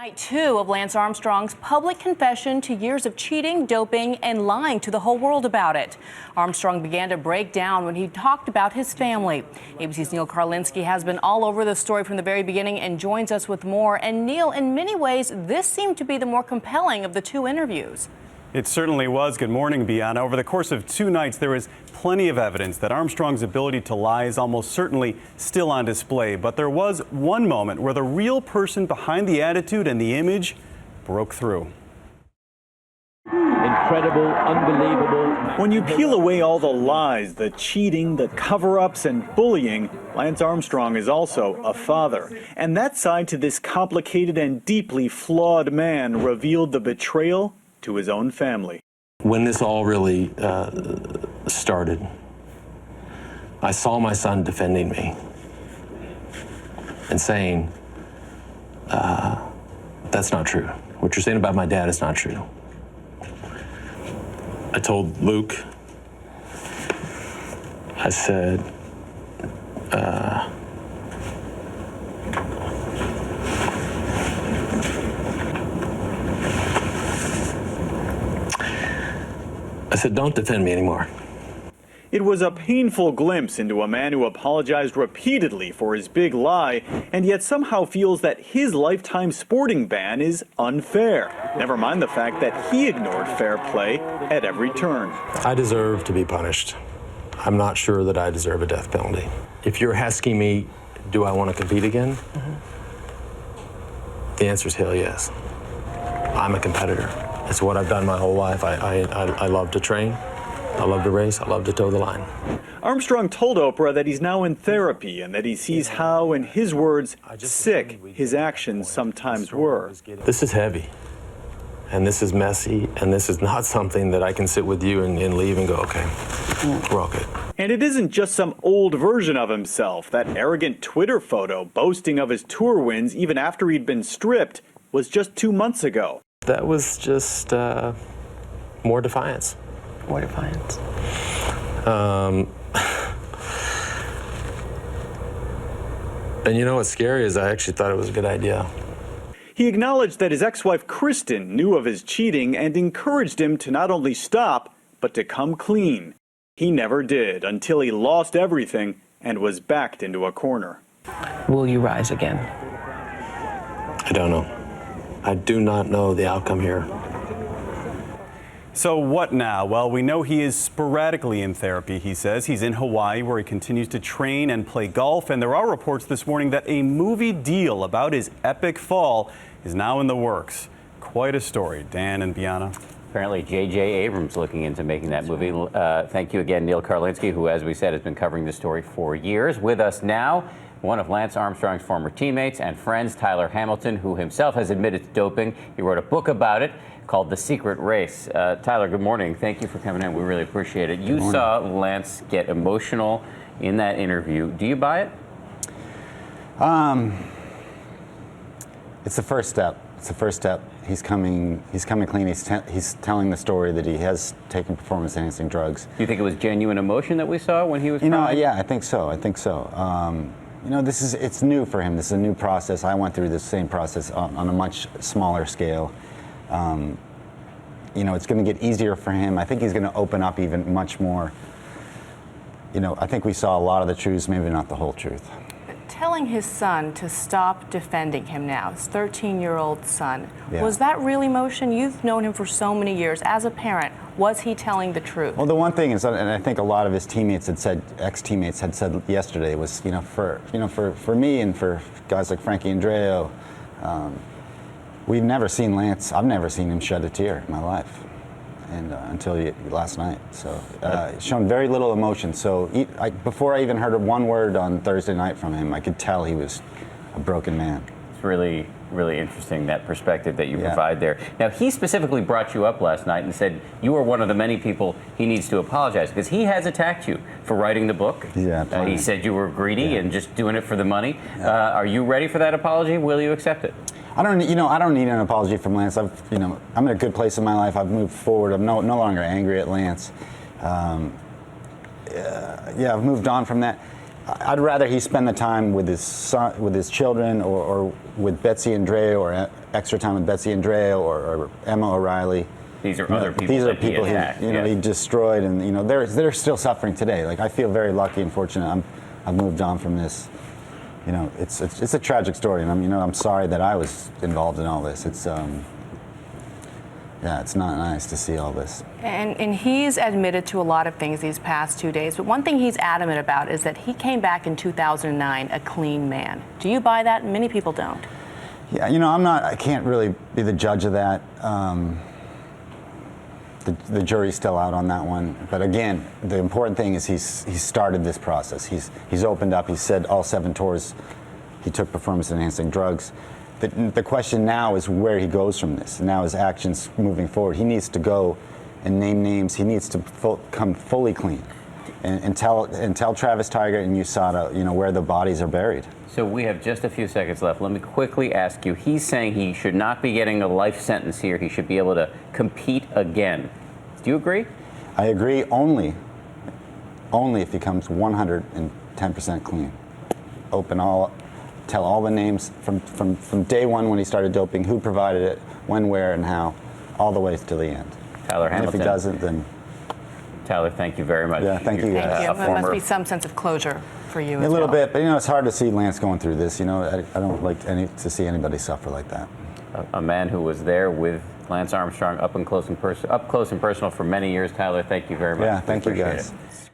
Night 2 of Lance Armstrong's public confession to years of cheating, doping, and lying to the whole world about it. Armstrong began to break down when he talked about his family. ABC's Neil Karlinski has been all over the story from the very beginning and joins us with more. And Neil, in many ways, this seemed to be the more compelling of the two interviews. It certainly was. Good morning, Bianna. Over the course of 2 nights, there was plenty of evidence that Armstrong's ability to lie is almost certainly still on display. But there was one moment where the real person behind the attitude and the image broke through. Incredible, unbelievable. When you peel away all the lies, the cheating, the cover-ups and bullying, Lance Armstrong is also a father. And that side to this complicated and deeply flawed man revealed the betrayal to his own family. When this all really started, I saw my son defending me and saying, that's not true. What you're saying about my dad is not true. I told Luke, I said, don't defend me anymore. It was a painful glimpse into a man who apologized repeatedly for his big lie, and yet somehow feels that his lifetime sporting ban is unfair. Never mind the fact that he ignored fair play at every turn. I deserve to be punished. I'm not sure that I deserve a death penalty. If you're asking me, do I want to compete again? The answer is hell yes. I'm a competitor. It's what I've done my whole life. I love to train, I love to race, I love to toe the line. Armstrong told Oprah that he's now in therapy and that he sees how, in his words, sick his actions sometimes were. This is heavy, and this is messy, and this is not something that I can sit with you and leave and go, okay, we're all good. And it isn't just some old version of himself. That arrogant Twitter photo boasting of his tour wins even after he'd been stripped was just 2 months ago. That was just more defiance. More defiance. And you know what's scary is I actually thought it was a good idea. He acknowledged that his ex-wife Kristen knew of his cheating and encouraged him to not only stop, but to come clean. He never did until he lost everything and was backed into a corner. Will you rise again? I don't know. I do not know the outcome here. So what now? Well, we know he is sporadically in therapy, he says. He's in Hawaii, where he continues to train and play golf. And there are reports this morning that a movie deal about his epic fall is now in the works. Quite a story. Dan and Bianna. Apparently, J.J. Abrams looking into making that movie. Thank you again, Neil Karlinski, who, as we said, has been covering this story for years. With us now, one of Lance Armstrong's former teammates and friends, Tyler Hamilton, who himself has admitted to doping. He wrote a book about it called The Secret Race. Tyler, good morning. Thank you for coming in. We really appreciate it. You saw Lance get emotional in that interview. Do you buy it? It's the first step. It's the first step. He's coming clean. He's telling the story that he has taken performance-enhancing drugs. Do you think it was genuine emotion that we saw when he was crying? Yeah, I think so. It's new for him. This is a new process. I went through the same process on a much smaller scale. It's going to get easier for him. I think he's going to open up even much more. I think we saw a lot of the truths, maybe not the whole truth. Telling his son to stop defending him now, his 13-year-old son, Yeah. was that real emotion? You've known him for so many years. As a parent, was he telling the truth? Well, the one thing is, and I think a lot of his teammates had said, ex-teammates had said yesterday, was for me and for guys like Frankie Andreo, we've never seen Lance. I've never seen him shed a tear in my life, and until last night. So shown very little emotion. So before I even heard one word on Thursday night from him, I could tell he was a broken man. It's really, really interesting, that perspective that you provide there. Now, he specifically brought you up last night and said you are one of the many people he needs to apologize, because he has attacked you for writing the book. Yeah, he said you were greedy and just doing it for the money. Yeah. Are you ready for that apology? Will you accept it? I don't need an apology from Lance. I'm in a good place in my life. I've moved forward. I'm no longer angry at Lance. I've moved on from that. I'd rather he spend the time with his son, with his children, or with Betsy Andreu, or extra time with Betsy Andreu, or Emma O'Reilly. These are other people. These are that he people attacked, he destroyed, and they're still suffering today. Like, I feel very lucky and fortunate. I've moved on from this. It's a tragic story, and I'm sorry that I was involved in all this. It's not nice to see all this. And he's admitted to a lot of things these past 2 days, but one thing he's adamant about is that he came back in 2009 a clean man. Do you buy that? Many people don't. Yeah, I can't really be the judge of that. The jury's still out on that one. But again, the important thing is he's started this process. He's opened up. He said all 7 tours he took performance-enhancing drugs. The question now is where he goes from this. Now his actions moving forward. He needs to go and name names. He needs to come fully clean and tell Travis Tiger and USADA, where the bodies are buried. So we have just a few seconds left. Let me quickly ask you. He's saying he should not be getting a life sentence here. He should be able to compete again. Do you agree? I agree only if he comes 110% clean. Tell all the names from day one when he started doping, who provided it, when, where, and how, all the way to the end. Tyler And Hamilton. if he doesn't, then... Tyler, thank you very much. Yeah, thank you, guys. Thank you. There must be some sense of closure for you as A little well. bit, but it's hard to see Lance going through this. I don't like to see anybody suffer like that. A man who was there with Lance Armstrong up close and personal for many years. Tyler, thank you very much. Yeah, thank you, Appreciate guys. it.